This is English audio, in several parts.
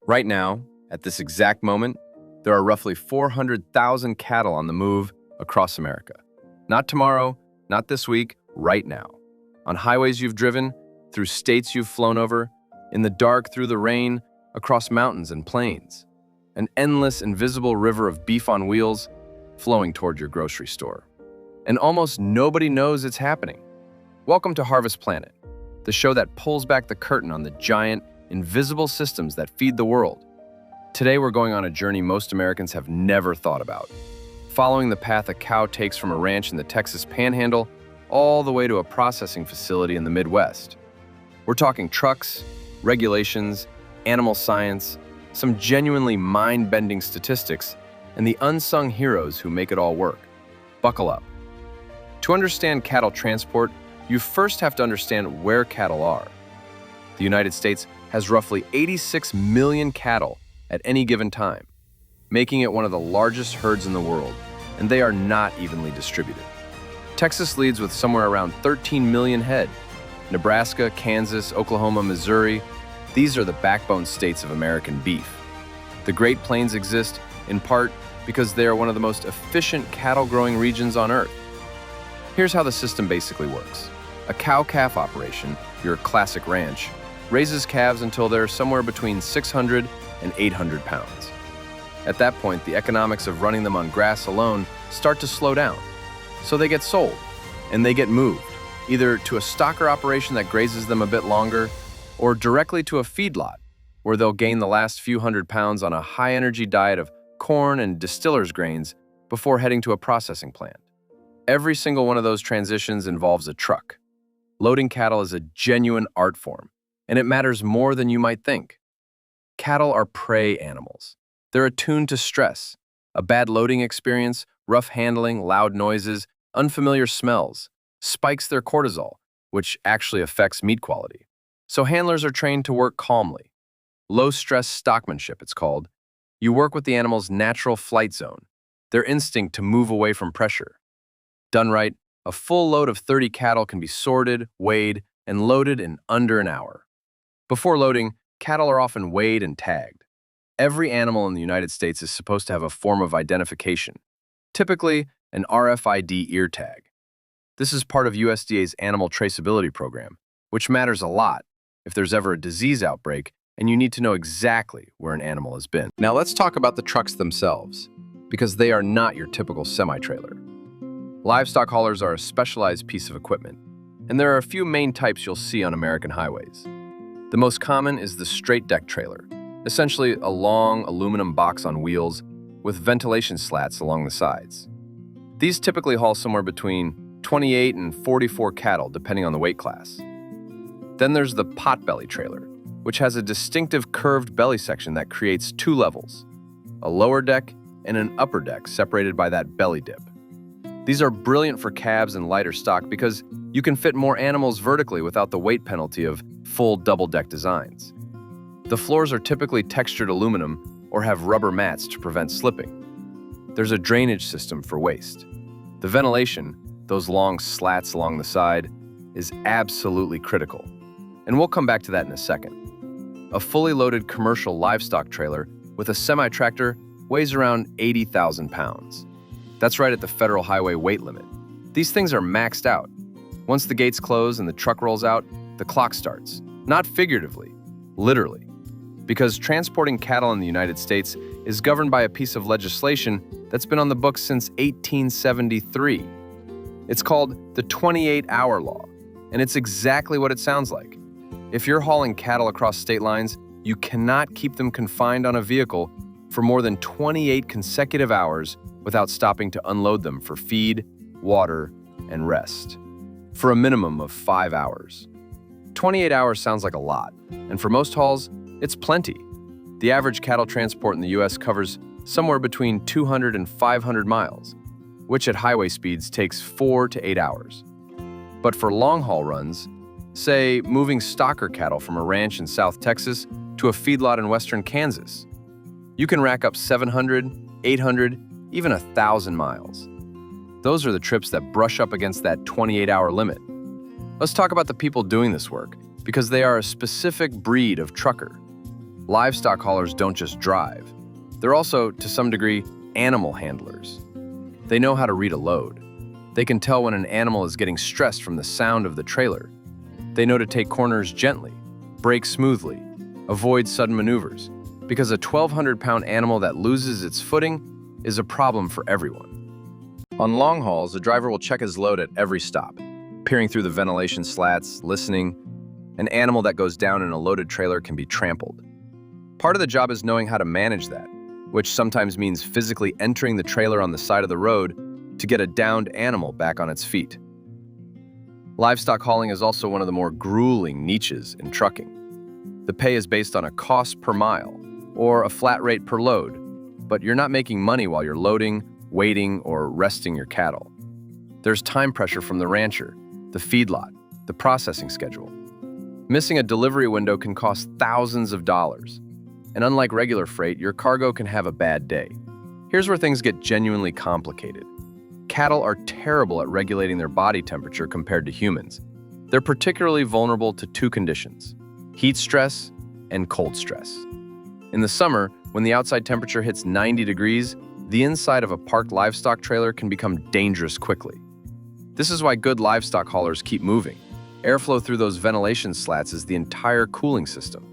Right now, at this exact moment, there are roughly 400,000 cattle on the move across America. Not tomorrow, not this week, right now. On highways you've driven, through states you've flown over, in the dark through the rain, across mountains and plains. An endless, invisible river of beef on wheels flowing toward your grocery store. And almost nobody knows it's happening. Welcome to Harvest Planet, the show that pulls back the curtain on the giant, invisible systems that feed the world. Today we're going on a journey most Americans have never thought about, following the path a cow takes from a ranch in the Texas Panhandle all the way to a processing facility in the Midwest. We're talking trucks, regulations, animal science, some genuinely mind-bending statistics, and the unsung heroes who make it all work. Buckle up. To understand cattle transport, you first have to understand where cattle are. The United States has roughly 86 million cattle at any given time, making it one of the largest herds in the world, and they are not evenly distributed. Texas leads with somewhere around 13 million head. Nebraska, Kansas, Oklahoma, Missouri, these are the backbone states of American beef. The Great Plains exist, in part, because they are one of the most efficient cattle-growing regions on Earth. Here's how the system basically works. A cow-calf operation, your classic ranch, raises calves until they're somewhere between 600 and 800 pounds. At that point, the economics of running them on grass alone start to slow down. So they get sold, and they get moved, either to a stocker operation that grazes them a bit longer, or directly to a feedlot, where they'll gain the last few hundred pounds on a high-energy diet of corn and distiller's grains before heading to a processing plant. Every single one of those transitions involves a truck. Loading cattle is a genuine art form, and it matters more than you might think. Cattle are prey animals. They're attuned to stress. A bad loading experience, rough handling, loud noises, unfamiliar smells, spikes their cortisol, which actually affects meat quality. So handlers are trained to work calmly. Low-stress stockmanship, it's called. You work with the animal's natural flight zone, their instinct to move away from pressure. Done right, a full load of 30 cattle can be sorted, weighed, and loaded in under an hour. Before loading, cattle are often weighed and tagged. Every animal in the United States is supposed to have a form of identification, typically an RFID ear tag. This is part of USDA's animal traceability program, which matters a lot if there's ever a disease outbreak and you need to know exactly where an animal has been. Now let's talk about the trucks themselves, because they are not your typical semi-trailer. Livestock haulers are a specialized piece of equipment, and there are a few main types you'll see on American highways. The most common is the straight deck trailer, essentially a long aluminum box on wheels with ventilation slats along the sides. These typically haul somewhere between 28 and 44 cattle, depending on the weight class. Then there's the potbelly trailer, which has a distinctive curved belly section that creates two levels, a lower deck and an upper deck separated by that belly dip. These are brilliant for cabs and lighter stock because you can fit more animals vertically without the weight penalty of full double-deck designs. The floors are typically textured aluminum or have rubber mats to prevent slipping. There's a drainage system for waste. The ventilation, those long slats along the side, is absolutely critical. And we'll come back to that in a second. A fully loaded commercial livestock trailer with a semi-tractor weighs around 80,000 pounds. That's right at the federal highway weight limit. These things are maxed out. Once the gates close and the truck rolls out, the clock starts. Not figuratively, literally. Because transporting cattle in the United States is governed by a piece of legislation that's been on the books since 1873. It's called the 28-hour law, and it's exactly what it sounds like. If you're hauling cattle across state lines, you cannot keep them confined on a vehicle for more than 28 consecutive hours without stopping to unload them for feed, water, and rest, for a minimum of 5 hours. 28 hours sounds like a lot, and for most hauls, it's plenty. The average cattle transport in the U.S. covers somewhere between 200 and 500 miles, which at highway speeds takes 4 to 8 hours. But for long-haul runs, say moving stocker cattle from a ranch in South Texas to a feedlot in western Kansas, you can rack up 700, 800, even 1,000 miles. Those are the trips that brush up against that 28-hour limit. Let's talk about the people doing this work, because they are a specific breed of trucker. Livestock haulers don't just drive. They're also, to some degree, animal handlers. They know how to read a load. They can tell when an animal is getting stressed from the sound of the trailer. They know to take corners gently, brake smoothly, avoid sudden maneuvers, because a 1,200-pound animal that loses its footing is a problem for everyone. On long hauls, the driver will check his load at every stop, peering through the ventilation slats, listening. An animal that goes down in a loaded trailer can be trampled. Part of the job is knowing how to manage that, which sometimes means physically entering the trailer on the side of the road to get a downed animal back on its feet. Livestock hauling is also one of the more grueling niches in trucking. The pay is based on a cost per mile, or a flat rate per load, but you're not making money while you're loading, waiting, or resting your cattle. There's time pressure from the rancher, the feedlot, the processing schedule. Missing a delivery window can cost thousands of dollars. And unlike regular freight, your cargo can have a bad day. Here's where things get genuinely complicated. Cattle are terrible at regulating their body temperature compared to humans. They're particularly vulnerable to two conditions: heat stress and cold stress. In the summer, when the outside temperature hits 90 degrees, the inside of a parked livestock trailer can become dangerous quickly. This is why good livestock haulers keep moving. Airflow through those ventilation slats is the entire cooling system.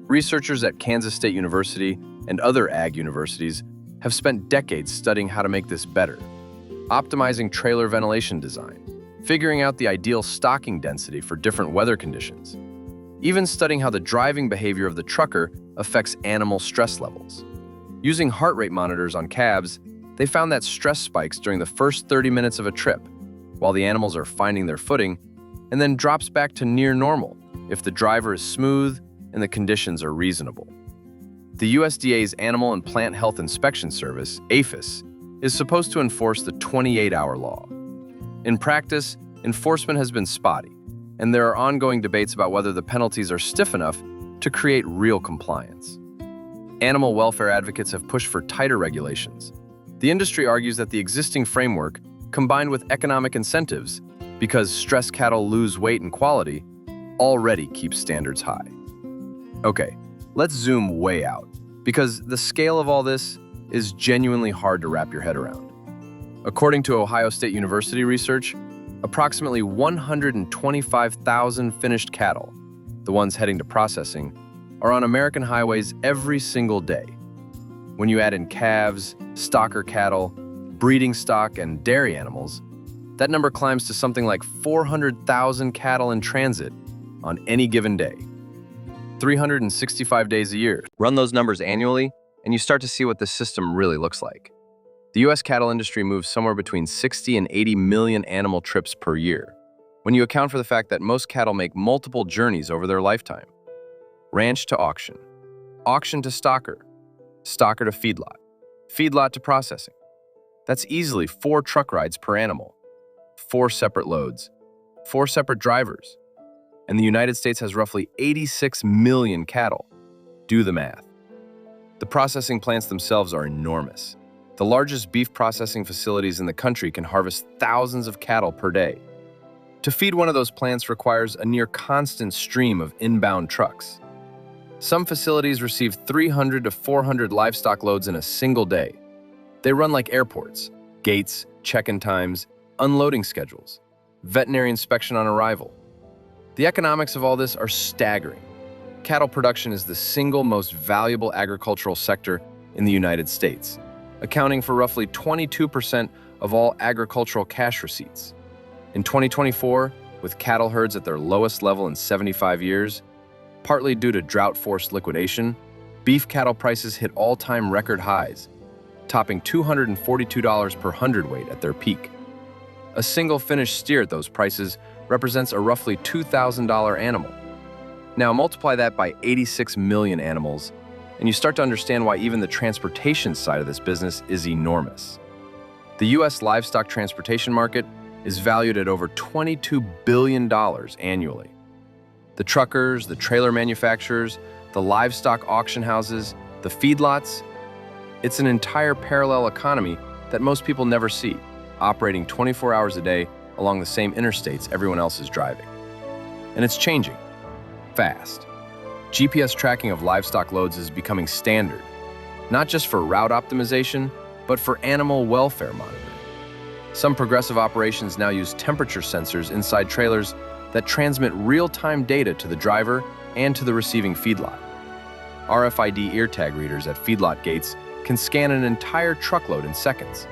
Researchers at Kansas State University and other ag universities have spent decades studying how to make this better, optimizing trailer ventilation design, figuring out the ideal stocking density for different weather conditions, even studying how the driving behavior of the trucker affects animal stress levels. Using heart rate monitors on calves, they found that stress spikes during the first 30 minutes of a trip, while the animals are finding their footing, and then drops back to near normal if the driver is smooth and the conditions are reasonable. The USDA's Animal and Plant Health Inspection Service, APHIS, is supposed to enforce the 28-hour law. In practice, enforcement has been spotty, and there are ongoing debates about whether the penalties are stiff enough to create real compliance. Animal welfare advocates have pushed for tighter regulations. The industry argues that the existing framework, combined with economic incentives, because stressed cattle lose weight and quality, already keeps standards high. Okay, let's zoom way out, because the scale of all this is genuinely hard to wrap your head around. According to Ohio State University research, approximately 125,000 finished cattle, the ones heading to processing, are on American highways every single day. When you add in calves, stocker cattle, breeding stock, and dairy animals, that number climbs to something like 400,000 cattle in transit on any given day. 365 days a year. Run those numbers annually, and you start to see what this system really looks like. The U.S. cattle industry moves somewhere between 60 and 80 million animal trips per year, when you account for the fact that most cattle make multiple journeys over their lifetime. Ranch to auction, auction to stocker, stocker to feedlot, feedlot to processing. That's easily 4 truck rides per animal, 4 separate loads, 4 separate drivers. And the United States has roughly 86 million cattle. Do the math. The processing plants themselves are enormous. The largest beef processing facilities in the country can harvest thousands of cattle per day. To feed one of those plants requires a near constant stream of inbound trucks. Some facilities receive 300 to 400 livestock loads in a single day. They run like airports: gates, check-in times, unloading schedules, veterinary inspection on arrival. The economics of all this are staggering. Cattle production is the single most valuable agricultural sector in the United States, accounting for roughly 22% of all agricultural cash receipts. In 2024, with cattle herds at their lowest level in 75 years, partly due to drought-forced liquidation, beef cattle prices hit all-time record highs, topping $242 per hundredweight at their peak. A single finished steer at those prices represents a roughly $2,000 animal. Now multiply that by 86 million animals, and you start to understand why even the transportation side of this business is enormous. The U.S. livestock transportation market is valued at over $22 billion annually. The truckers, the trailer manufacturers, the livestock auction houses, the feedlots, it's an entire parallel economy that most people never see, operating 24 hours a day along the same interstates everyone else is driving. And it's changing, fast. GPS tracking of livestock loads is becoming standard, not just for route optimization, but for animal welfare monitoring. Some progressive operations now use temperature sensors inside trailers that transmit real-time data to the driver and to the receiving feedlot. RFID ear tag readers at feedlot gates can scan an entire truckload in seconds,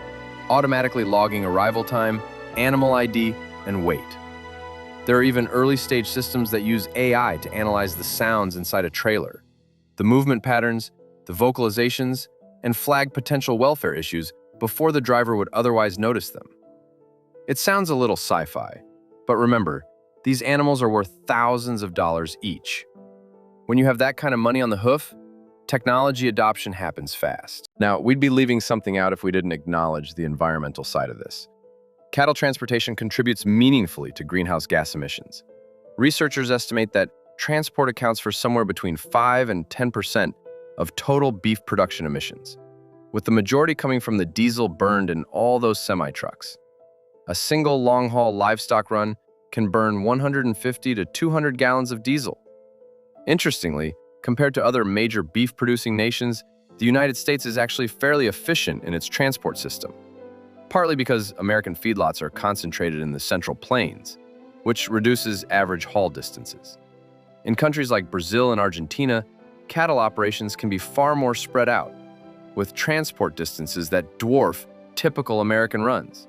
automatically logging arrival time, animal ID, and weight. There are even early-stage systems that use AI to analyze the sounds inside a trailer, the movement patterns, the vocalizations, and flag potential welfare issues before the driver would otherwise notice them. It sounds a little sci-fi, but remember, these animals are worth thousands of dollars each. When you have that kind of money on the hoof, technology adoption happens fast. Now, we'd be leaving something out if we didn't acknowledge the environmental side of this. Cattle transportation contributes meaningfully to greenhouse gas emissions. Researchers estimate that transport accounts for somewhere between 5 and 10% of total beef production emissions, with the majority coming from the diesel burned in all those semi-trucks. A single long-haul livestock run can burn 150 to 200 gallons of diesel. Interestingly, compared to other major beef-producing nations, the United States is actually fairly efficient in its transport system, partly because American feedlots are concentrated in the Central Plains, which reduces average haul distances. In countries like Brazil and Argentina, cattle operations can be far more spread out, with transport distances that dwarf typical American runs.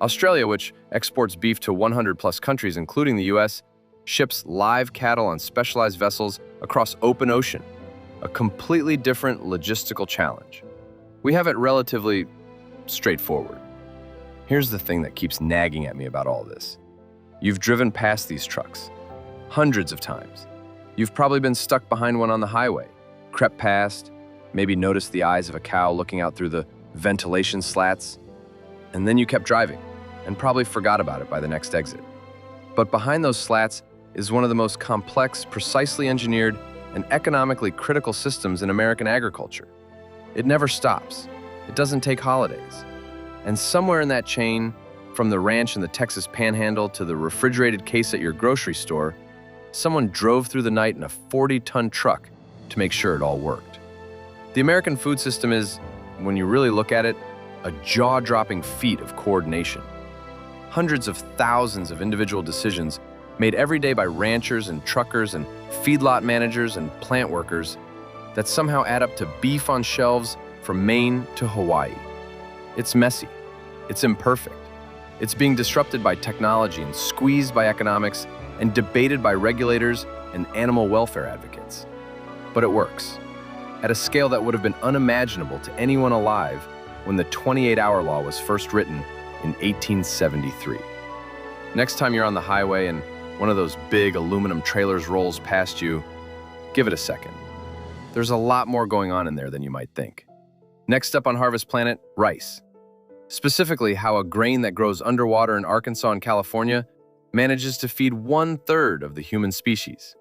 Australia, which exports beef to 100-plus countries, including the US, ships live cattle on specialized vessels across open ocean, a completely different logistical challenge. We have it relatively straightforward. Here's the thing that keeps nagging at me about all this. You've driven past these trucks hundreds of times. You've probably been stuck behind one on the highway, crept past, maybe noticed the eyes of a cow looking out through the ventilation slats, and then you kept driving and probably forgot about it by the next exit. But behind those slats is one of the most complex, precisely engineered, and economically critical systems in American agriculture. It never stops. It doesn't take holidays. And somewhere in that chain, from the ranch in the Texas Panhandle to the refrigerated case at your grocery store, someone drove through the night in a 40-ton truck to make sure it all worked. The American food system is, when you really look at it, a jaw-dropping feat of coordination. Hundreds of thousands of individual decisions made every day by ranchers and truckers and feedlot managers and plant workers that somehow add up to beef on shelves from Maine to Hawaii. It's messy. It's imperfect. It's being disrupted by technology and squeezed by economics and debated by regulators and animal welfare advocates. But it works, at a scale that would have been unimaginable to anyone alive when the 28-hour law was first written in 1873. Next time you're on the highway and one of those big aluminum trailers rolls past you, give it a second. There's a lot more going on in there than you might think. Next up on Harvest Planet, rice. Specifically, how a grain that grows underwater in Arkansas and California manages to feed 1/3 of the human species.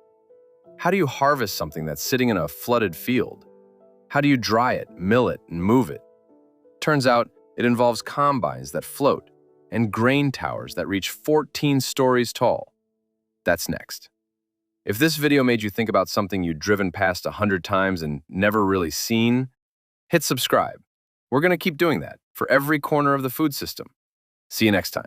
How do you harvest something that's sitting in a flooded field? How do you dry it, mill it, and move it? Turns out, it involves combines that float and grain towers that reach 14 stories tall. That's next. If this video made you think about something you'd driven past 100 times and never really seen, hit subscribe. We're going to keep doing that for every corner of the food system. See you next time.